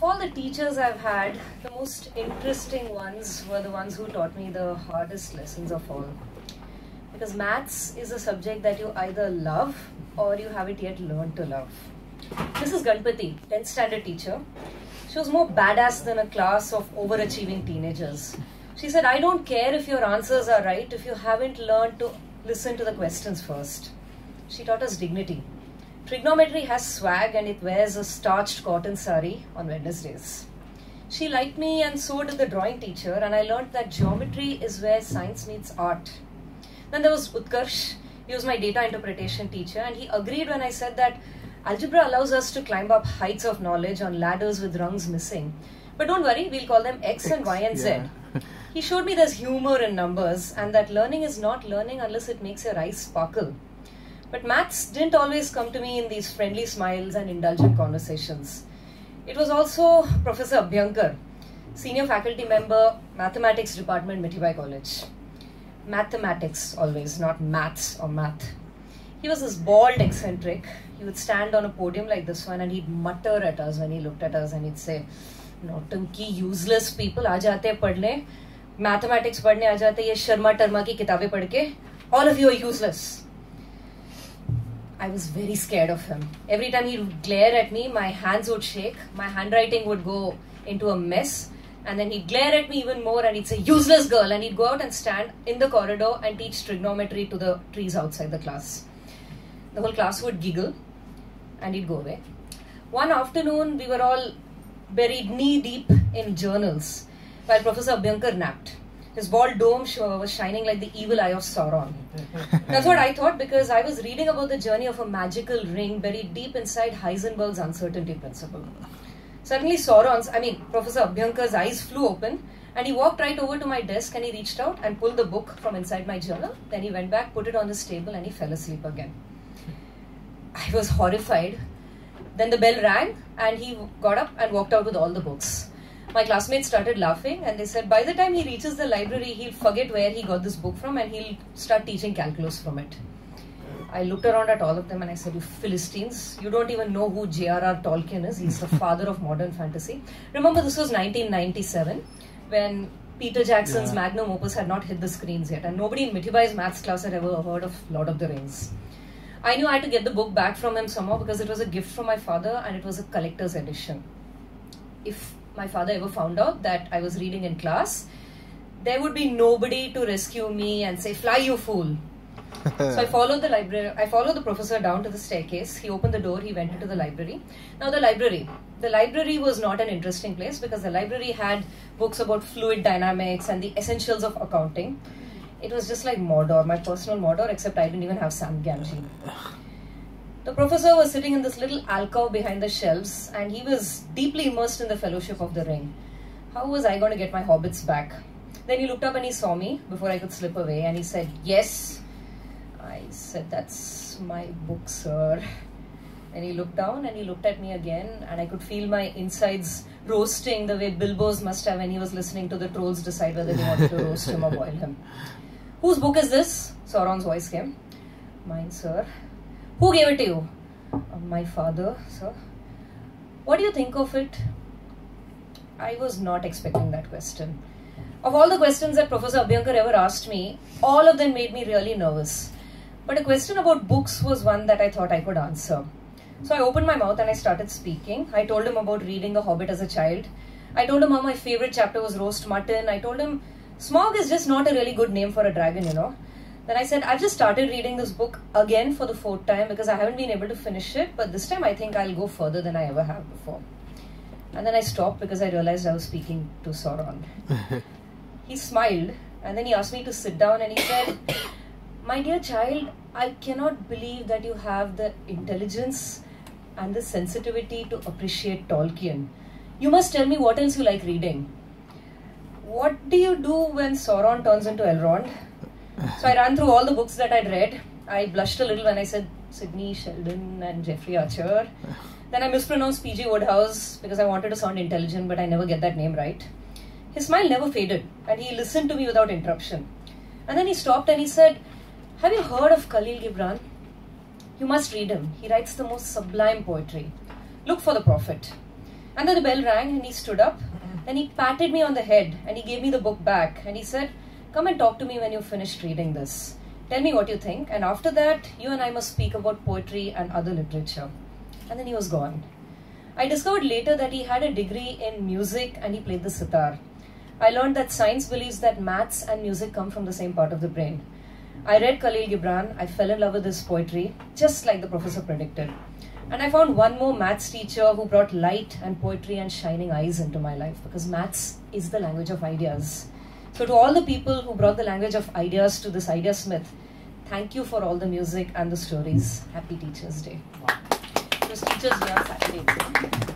Of all the teachers I've had, the most interesting ones were the ones who taught me the hardest lessons of all. Because maths is a subject that you either love or you haven't yet learned to love. Mrs. Ganpati, 10th standard teacher, she was more badass than a class of overachieving teenagers. She said, I don't care if your answers are right if you haven't learned to listen to the questions first. She taught us dignity. Trigonometry has swag and it wears a starched cotton sari on Wednesdays. She liked me and so did the drawing teacher, and I learned that geometry is where science meets art. Then there was Utkarsh. He was my data interpretation teacher, and he agreed when I said that algebra allows us to climb up heights of knowledge on ladders with rungs missing. But don't worry, we'll call them X and Y and Z. He showed me there's humor in numbers and that learning is not learning unless it makes your eyes sparkle. But maths didn't always come to me in these friendly smiles and indulgent conversations. It was also Professor Abhyankar, senior faculty member, mathematics department, Mithai College. Mathematics always, not maths or math. He was this bald eccentric. He would stand on a podium like this one and he'd mutter at us when he looked at us and he'd say, "Nautanki, useless people, aa jaate hain padhne, mathematics padhne aa jaate, ye Sharma Tarma ki kitabein padh ke, all of you are useless." I was very scared of him. Every time he would glare at me, my hands would shake, my handwriting would go into a mess, and then he'd glare at me even more and he'd say, "Useless girl," and he'd go out and stand in the corridor and teach trigonometry to the trees outside the class. The whole class would giggle and he'd go away. One afternoon, we were all buried knee-deep in journals while Professor Abhyankar napped. His bald dome was shining like the evil eye of Sauron. That's what I thought, because I was reading about the journey of a magical ring buried deep inside Heisenberg's uncertainty principle. Suddenly Professor Abhyankar's eyes flew open and he walked right over to my desk and he reached out and pulled the book from inside my journal. Then he went back, put it on his table and he fell asleep again. I was horrified. Then the bell rang and he got up and walked out with all the books. My classmates started laughing and they said by the time he reaches the library, he'll forget where he got this book from and he'll start teaching calculus from it. I looked around at all of them and I said, "You Philistines, you don't even know who J.R.R. Tolkien is. He's the father of modern fantasy." Remember, this was 1997 when Peter Jackson's magnum opus had not hit the screens yet and nobody in Mithai's maths class had ever heard of Lord of the Rings. I knew I had to get the book back from him somehow because it was a gift from my father and it was a collector's edition. If my father ever found out that I was reading in class, there would be nobody to rescue me and say, "Fly, you fool." So I followed the professor down to the staircase. He opened the door, he went into the library. Now the library was not an interesting place because the library had books about fluid dynamics and the essentials of accounting. It was just like Mordor, my personal Mordor, except I didn't even have Sam Gamgee. The professor was sitting in this little alcove behind the shelves and he was deeply immersed in the Fellowship of the Ring. How was I going to get my hobbits back? Then he looked up and he saw me before I could slip away and he said, "Yes." I said, "That's my book, sir." And he looked down and he looked at me again and I could feel my insides roasting the way Bilbo's must have when he was listening to the trolls decide whether they wanted to roast him or boil him. "Whose book is this?" Sauron's voice came. "Mine, sir." "Who gave it to you?" "My father, sir." "What do you think of it?" I was not expecting that question. Of all the questions that Professor Abhyankar ever asked me, all of them made me really nervous. But a question about books was one that I thought I could answer. So I opened my mouth and I started speaking. I told him about reading The Hobbit as a child. I told him how my favorite chapter was roast mutton. I told him Smaug is just not a really good name for a dragon, you know. Then I said, "I've just started reading this book again for the 4th time because I haven't been able to finish it, but this time I think I'll go further than I ever have before." And then I stopped because I realized I was speaking to Sauron. He smiled and then he asked me to sit down and he said, "My dear child, I cannot believe that you have the intelligence and the sensitivity to appreciate Tolkien. You must tell me what else you like reading. What do you do when Sauron turns into Elrond?" So I ran through all the books that I'd read. I blushed a little when I said Sidney Sheldon and Jeffrey Archer. Then I mispronounced P.G. Wodehouse because I wanted to sound intelligent, but I never get that name right. His smile never faded and he listened to me without interruption. And then he stopped and he said, "Have you heard of Khalil Gibran? You must read him. He writes the most sublime poetry. Look for The Prophet." And then the bell rang and he stood up. Then he patted me on the head and he gave me the book back and he said, "Come and talk to me when you've finished reading this. Tell me what you think, and after that, you and I must speak about poetry and other literature." And then he was gone. I discovered later that he had a degree in music and he played the sitar. I learned that science believes that maths and music come from the same part of the brain. I read Khalil Gibran, I fell in love with his poetry, just like the professor predicted. And I found one more maths teacher who brought light and poetry and shining eyes into my life, because maths is the language of ideas. So to all the people who brought the language of ideas to this idea smith, thank you for all the music and the stories. Happy Teachers' Day. Wow. Those teachers here on Saturday.